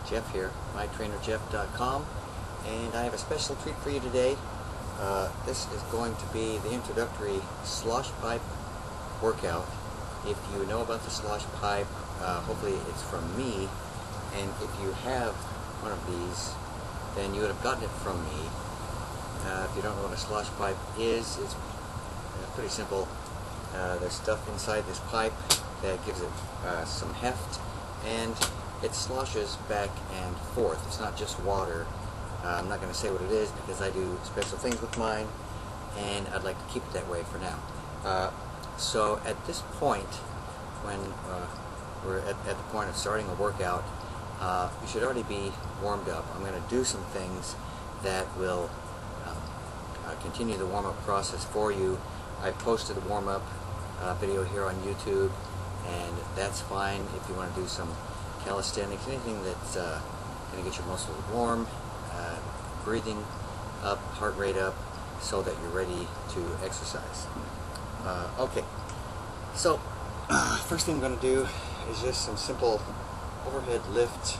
Jeff here, mytrainerjeff.com, and I have a special treat for you today. This is going to be the introductory Slosh Pipe workout. If you know about the Slosh Pipe, hopefully it's from me, and if you have one of these, then you would have gotten it from me. If you don't know what a Slosh Pipe is, it's pretty simple. There's stuff inside this pipe that gives it some heft, and it sloshes back and forth. It's not just water. I'm not going to say what it is because I do special things with mine, and I'd like to keep it that way for now. So at this point, when we're at the point of starting a workout, you should already be warmed up. I'm going to do some things that will continue the warm-up process for you. I posted a warm-up video here on YouTube, and that's fine if you want to do some calisthenics, anything that's going to get your muscles warm, breathing up, heart rate up, so that you're ready to exercise. Okay, so first thing I'm going to do is just some simple overhead lifts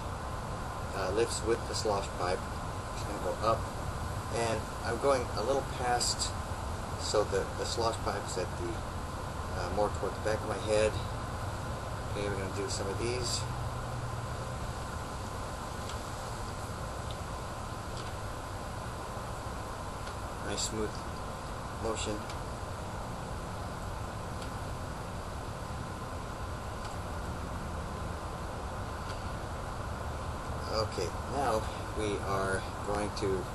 with the Slosh Pipe. Just going to go up, and I'm going a little past, so the Slosh Pipe is at the more toward the back of my head. Okay, we're going to do some of these. Nice smooth motion. Okay, now we are going to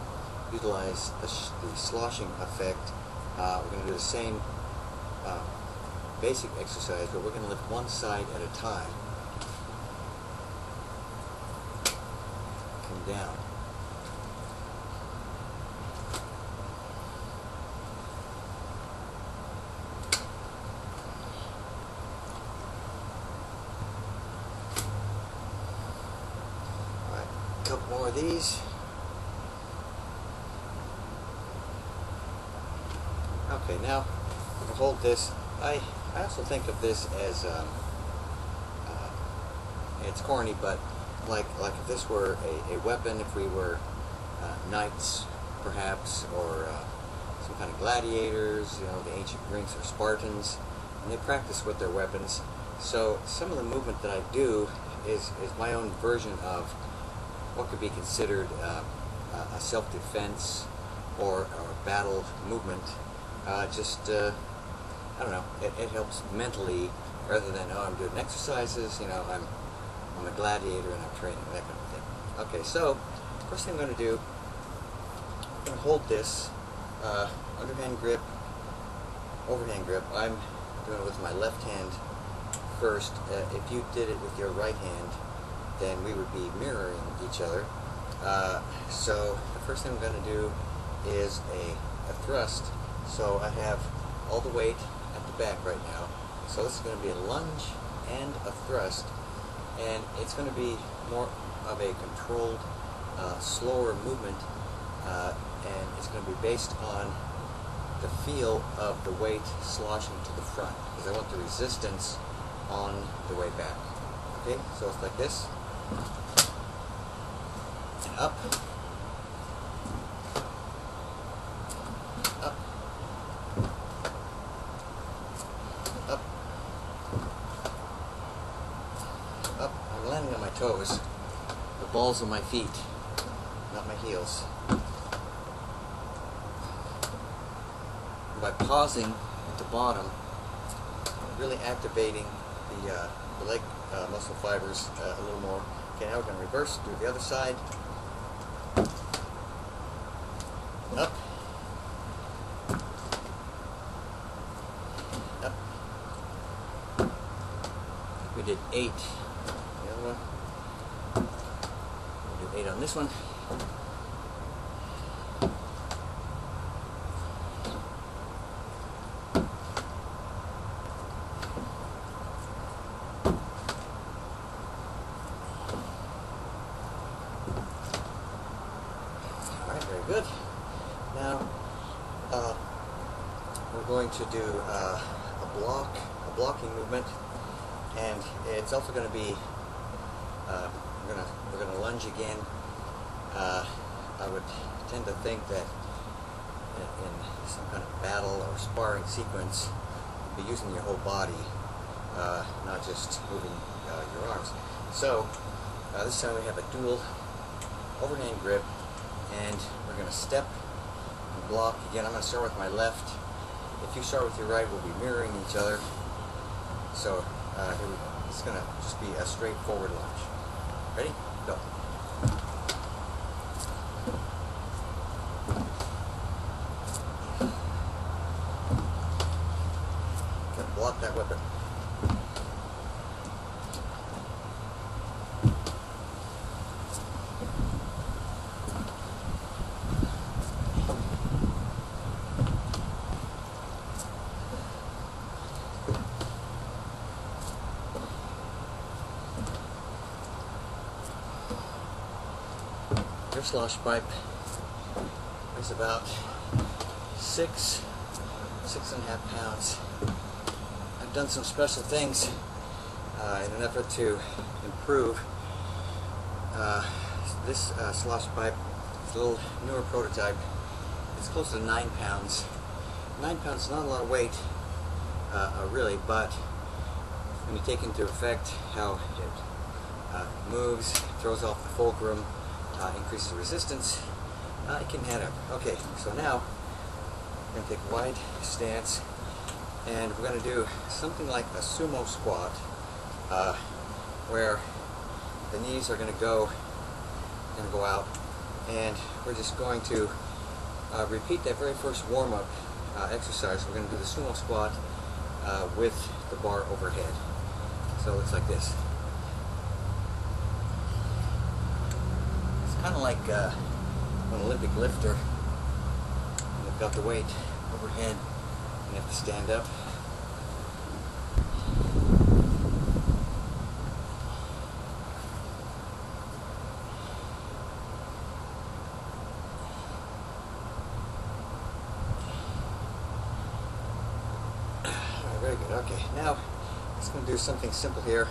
utilize the sloshing effect. We're going to do the same basic exercise, but we're going to lift one side at a time. Come down. Alright, a couple more of these. Okay, now we're going to hold this. I also think of this as, it's corny, but like if this were a weapon, if we were knights, perhaps, or some kind of gladiators, you know, the ancient Greeks or Spartans, and they practice with their weapons. So some of the movement that I do is my own version of what could be considered a self-defense or battle movement. I don't know, it helps mentally, rather than, oh, I'm doing exercises, you know, I'm a gladiator and I'm training, that kind of thing. Okay, so, first thing I'm going to do, I'm going to hold this underhand grip, overhand grip. I'm doing it with my left hand first. If you did it with your right hand, then we would be mirroring each other. So, the first thing I'm going to do is a thrust. So I have all the weight at the back right now. So this is going to be a lunge and a thrust, and it's going to be more of a controlled, slower movement, and it's going to be based on the feel of the weight sloshing to the front, because I want the resistance on the way back. Okay, so it's like this, and up. Up. I'm landing on my toes, the balls of my feet, not my heels. By pausing at the bottom, really activating the leg muscle fibers a little more. Okay, now we're going to reverse, do the other side. Up. Up. We did 8. The other one. We'll do 8 on this one. Alright, very good. Now, we're going to do a blocking movement, and it's also going to be we're gonna lunge again. I would tend to think that in some kind of battle or sparring sequence, you'd be using your whole body, not just moving your arms. So this time we have a dual overhand grip, and we're going to step and block. Again, I'm going to start with my left. If you start with your right, we'll be mirroring each other. So here we go. It's going to just be a straightforward lunge. Ready? Go. Okay, block that weapon. Your slosh pipe is about 6.5 pounds. I've done some special things in an effort to improve this slosh pipe. It's a little newer prototype. It's close to 9 pounds. 9 pounds is not a lot of weight, really, but when you take into effect how it moves, throws off the fulcrum, increases the resistance, it can add up. Okay, so now we're going to take a wide stance, and we're going to do something like a sumo squat, where the knees are going to go out, and we're just going to repeat that very first warm-up exercise. We're going to do the sumo squat with the bar overhead. So it looks like this. Kind of like an Olympic lifter. They've got the weight overhead, and you have to stand up. Very good. Okay, now I'm just going to do something simple here.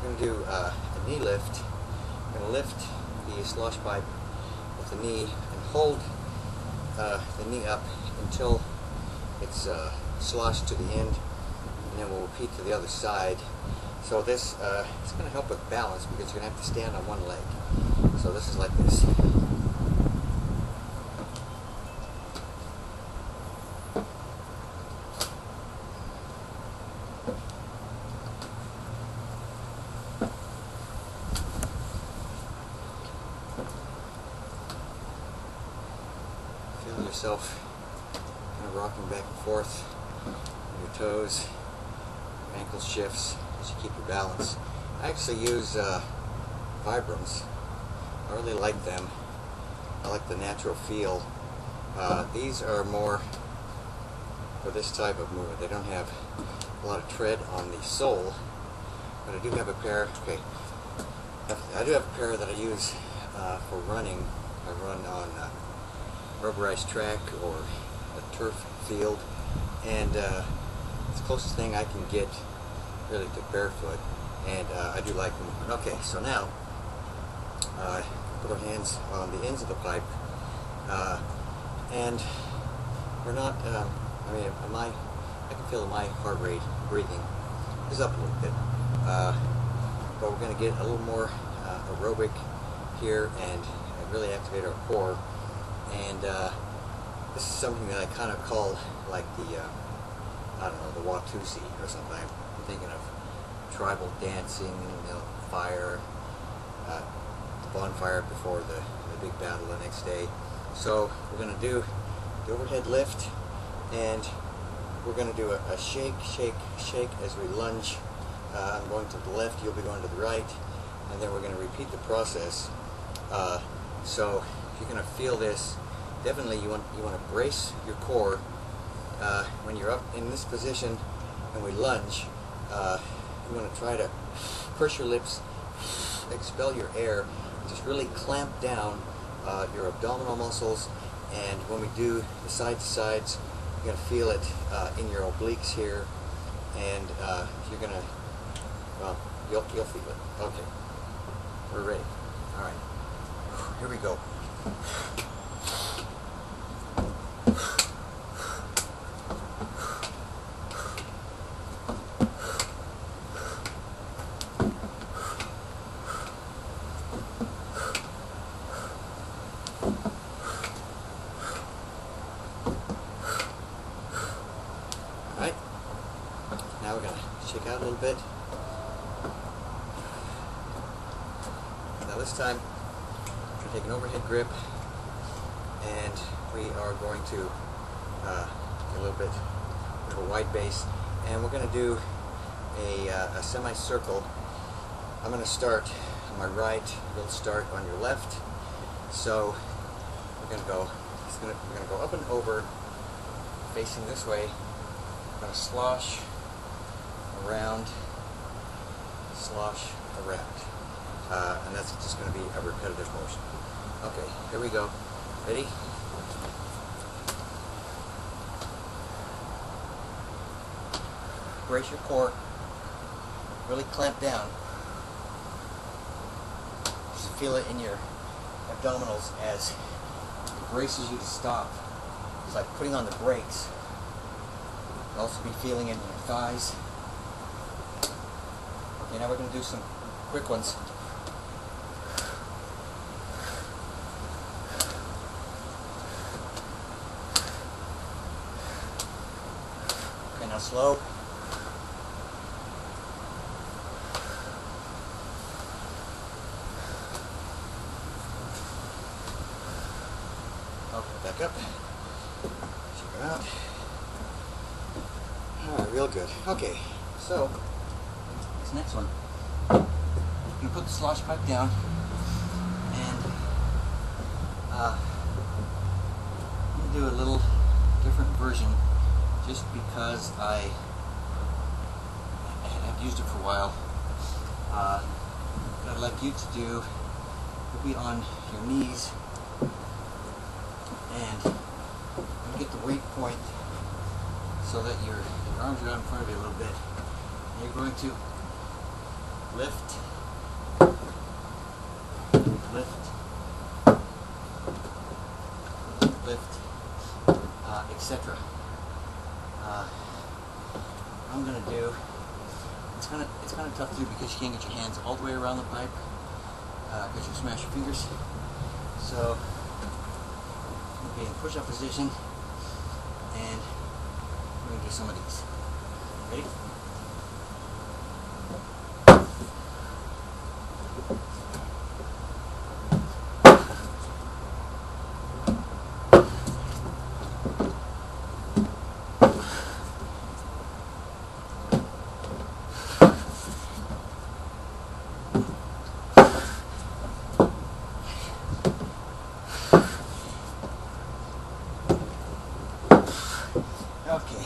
We're going to do a knee lift. I'm going to lift the slosh pipe with the knee and hold the knee up until it's sloshed to the end, and then we'll repeat to the other side. So this it's going to help with balance, because you're going to have to stand on one leg. So this is like this. Feel yourself kind of rocking back and forth on your toes, your ankle shifts as you keep your balance. I actually use Vibrams. I really like them. I like the natural feel. These are more for this type of movement. They don't have a lot of tread on the sole, but I do have a pair. Okay, I do have a pair that I use for running. I run on rubberized track or a turf field, and it's the closest thing I can get really to barefoot, and I do like the movement. Okay, so now put our hands on the ends of the pipe, and we're not, I mean, I can feel my heart rate breathing is up a little bit, but we're going to get a little more aerobic here and really activate our core. And this is something that I kind of call like the, I don't know, the Watusi or something. I'm thinking of tribal dancing, you know, fire, the bonfire before the big battle the next day. So we're going to do the overhead lift, and we're going to do a shake, shake, shake as we lunge. I'm going to the left, you'll be going to the right, and then we're going to repeat the process. So if you're going to feel this, definitely you want to brace your core when you're up in this position and we lunge. You want to try to purse your lips, expel your air, and just really clamp down your abdominal muscles. And when we do the side to sides, you're going to feel it in your obliques here, and you're going to, well, you'll feel it. Okay. We're ready. All right. Here we go. Alright, now we're going to shake out a little bit. Now this time, we're going to take an overhead grip and we are going to get a little bit of a wide base, and we're going to do a semicircle. I'm going to start on my right, you'll start on your left. So we're going to go, we're going to go up and over, facing this way. I'm going to slosh around, slosh around. And that's just going to be a repetitive motion. Okay, here we go. Ready? Brace your core. Really clamp down. Just feel it in your abdominals as it braces you to stop. It's like putting on the brakes. You'll also be feeling it in your thighs. Okay, now we're going to do some quick ones. Okay, now slow. Okay, back up. Shake it out. Alright, real good. Okay, so this next one, I'm going to put the slosh pipe down, and I'm going to do a little different version just because I've used it for a while. What I'd like you to do would be on your knees and get the weight point so that your arms are out in front of you a little bit. And you're going to lift, etc. I'm going to do, it's kind of tough to do because you can't get your hands all the way around the pipe because you'll smash your fingers. So I'm going to be in push-up position, and we're going to do some of these. Ready? Okay.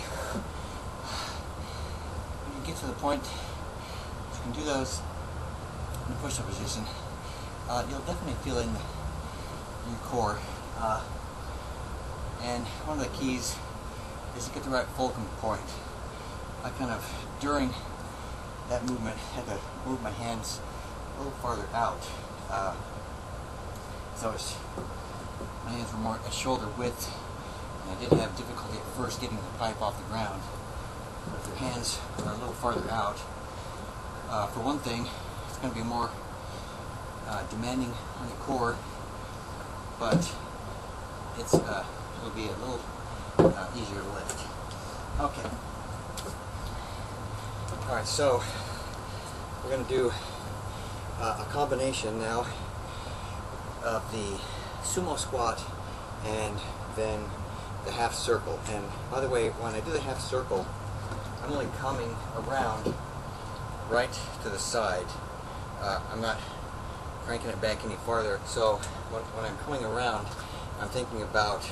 When you get to the point, you can do those in the push-up position. You'll definitely feel it in your core. And one of the keys is to get the right fulcrum point. I kind of, during that movement, had to move my hands a little farther out. So my hands were more at shoulder width. I did have difficulty at first getting the pipe off the ground. But if your hands are a little farther out, for one thing, it's going to be more demanding on your core, but it'll be a little easier to lift. Okay. Alright, so we're going to do a combination now of the sumo squat and then the half circle. And by the way, when I do the half circle, I'm only coming around right to the side. I'm not cranking it back any farther. So when I'm coming around, I'm thinking about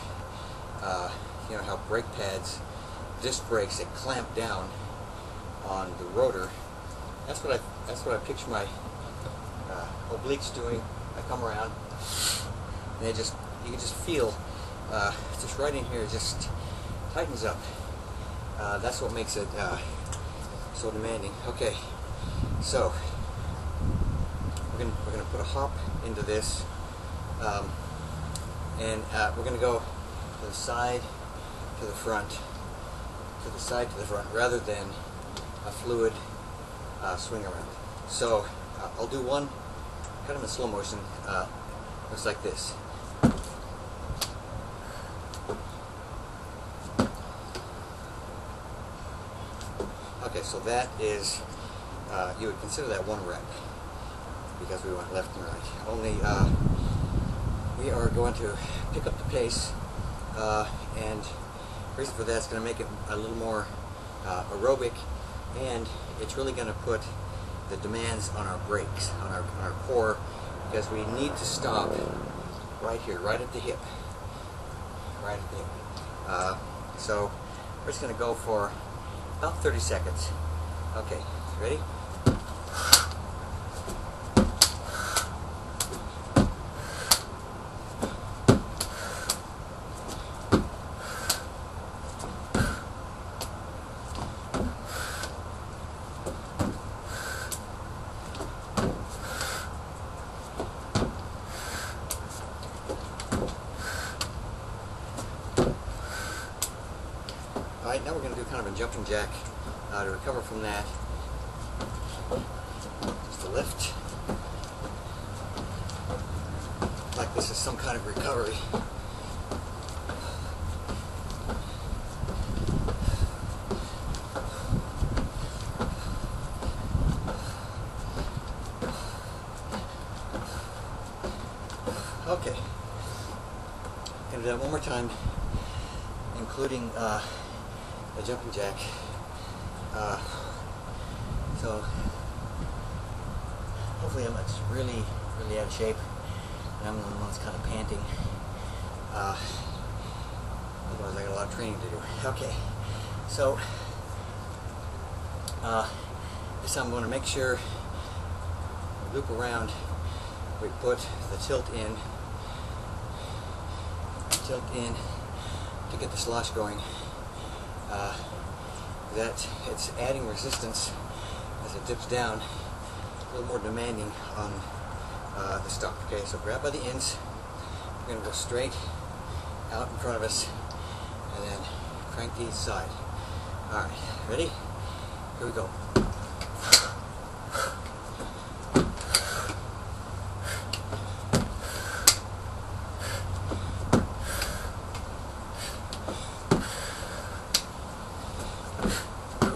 you know, how brake pads, disc brakes that clamp down on the rotor. That's what I picture my obliques doing. I come around, and you can just feel just right in here, it just tightens up. That's what makes it so demanding. Okay, so we're gonna put a hop into this, and we're gonna go to the side to the front, to the side to the front, rather than a fluid swing around. So I'll do one kind of in slow motion. Looks like this. Okay, so that is, you would consider that one rep, because we went left and right. Only we are going to pick up the pace, and the reason for that is going to make it a little more aerobic, and it's really going to put the demands on our brakes, on our core, because we need to stop right here, right at the hip. Right at the hip. So we're just going to go for about 30 seconds. Okay, ready? Alright, now we're going to do kind of a jumping jack to recover from that. Just a lift. Like this is some kind of recovery. Okay. Going to do that one more time, including a jumping jack. So hopefully I'm not really out of shape, and I'm the one that's kind of panting. Otherwise I got a lot of training to do. Okay, so this time I'm going to make sure we loop around. We put the tilt in to get the slosh going. That it's adding resistance as it dips down, a little more demanding on the stop. Okay, so grab by the ends. We're going to go straight out in front of us and then crank to each side. Alright, ready? Here we go.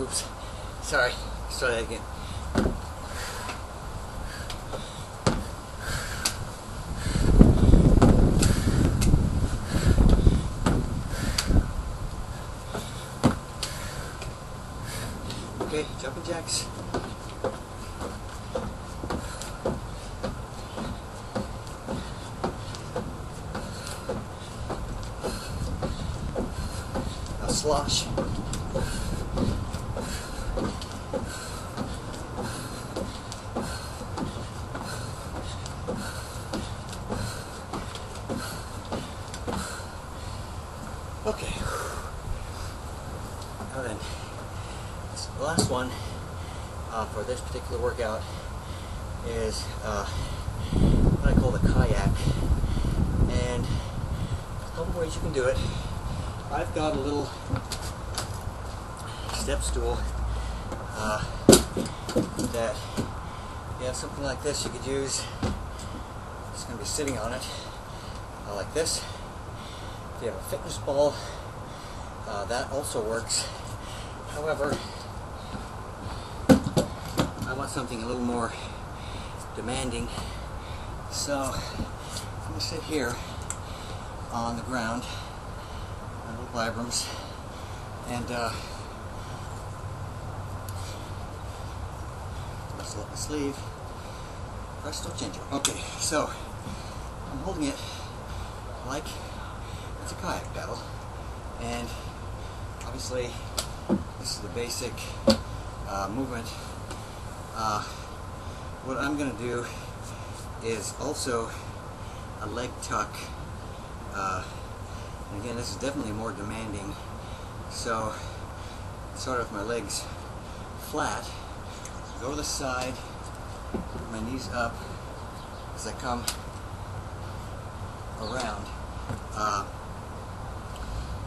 Oops, sorry, let's try that again. Okay, jumping jacks. Now slosh. Okay. Now then, the last one for this particular workout is what I call the kayak, and a couple ways you can do it. I've got a little step stool that, you have something like this you could use. It's going to be sitting on it like this. If you have a fitness ball, that also works. However, I want something a little more demanding, so I'm going to sit here on the ground, my little vibrams, and let's let my sleeve, presto ginger. Okay, so I'm holding it like it's a kayak paddle, and obviously this is the basic movement. What I'm going to do is also a leg tuck, and again this is definitely more demanding, so start with my legs flat, go to the side, put my knees up, as I come around.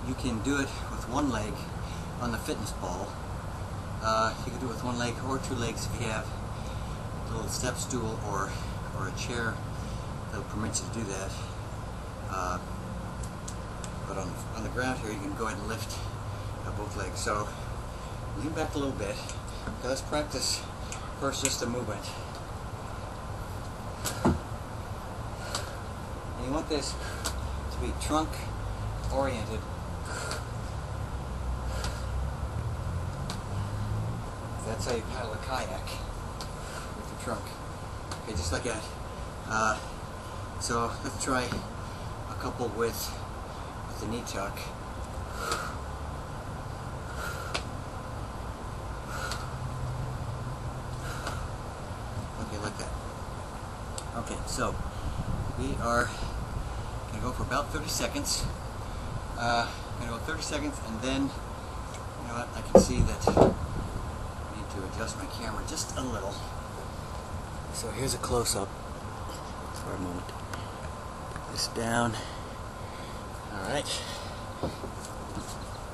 You can do it with one leg on the fitness ball. You can do it with one leg or two legs if you have a little step stool or a chair that will permit you to do that. But on the ground here, you can go ahead and lift both legs. So lean back a little bit. Okay, let's practice first just the movement. And you want this to be trunk oriented. That's how you paddle a kayak, with the trunk. Okay, just like that. So let's try a couple with the knee tuck. Okay, like that. Okay, so we are going to go for about 30 seconds. I'm going to go 30 seconds, and then, you know what, I can see that I need to adjust my camera just a little. So here's a close-up. For a moment. Put this down. Alright.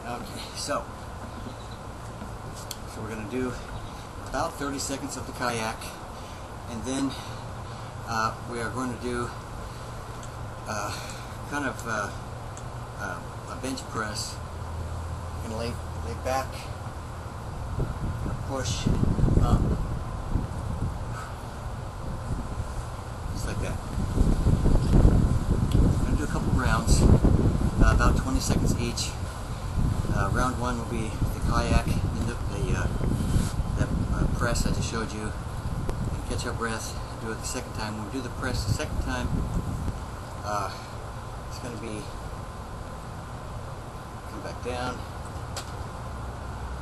Okay, so we're going to do about 30 seconds of the kayak, and then we are going to do kind of a bench press. You're going to lay back, and push up, just like that. I'm going to do a couple rounds, about 20 seconds each. Round one will be the kayak and that press I just showed you, and catch our breath. Do it the second time. When we do the press the second time, it's going to be come back down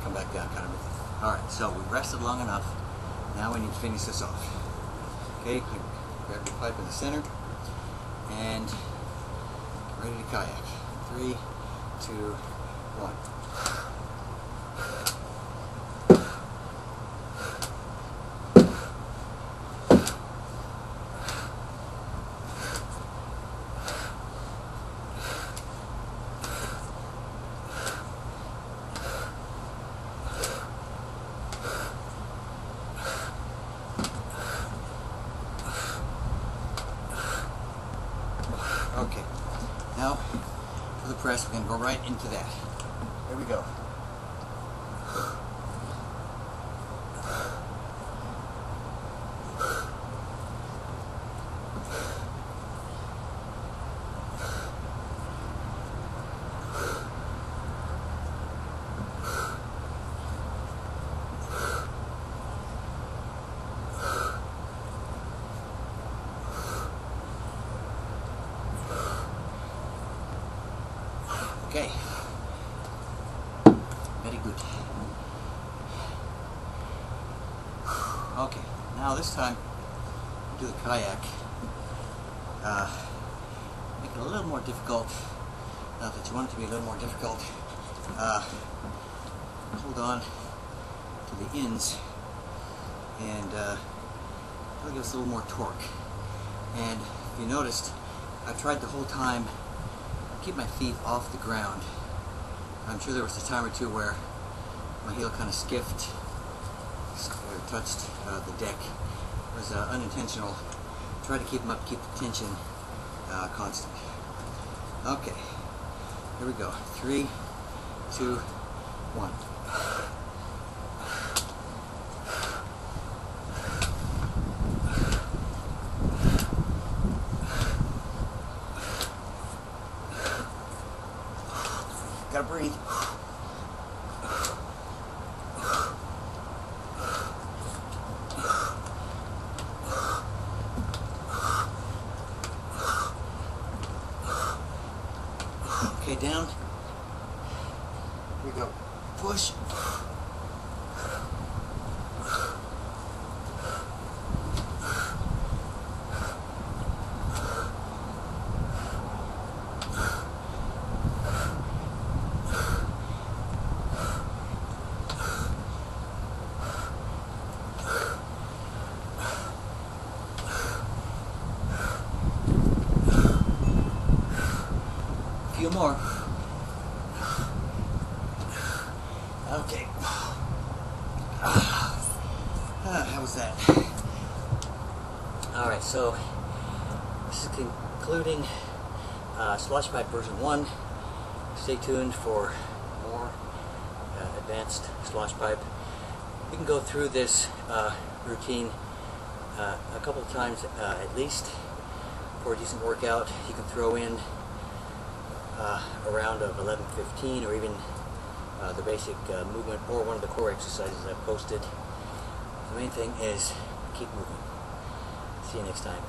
kind of a thing. Alright, so we rested long enough. Now we need to finish this off. Okay, grab your pipe in the center and get ready to kayak. 3, 2, 1. Okay, now for the press, we're going to go right into that. Here we go. Okay, very good. Okay, now this time do the kayak. Make it a little more difficult. Not that you want it to be a little more difficult. Hold on to the ends, and that'll give us a little more torque. And if you noticed, I tried the whole time keep my feet off the ground. I'm sure there was a time or two where my heel kind of skiffed or touched the deck. It was unintentional. Try to keep them up, keep the tension constant. Okay, here we go. 3, 2, 1. Gotta breathe. Okay, down. Here we go. Push. few more. Okay. How was that? Alright, so this is concluding Slosh Pipe version 1. Stay tuned for more advanced Slosh Pipe. You can go through this routine a couple of times at least for a decent workout. You can throw in a round of 11-15 or even the basic movement or one of the core exercises I've posted. The main thing is keep moving. See you next time.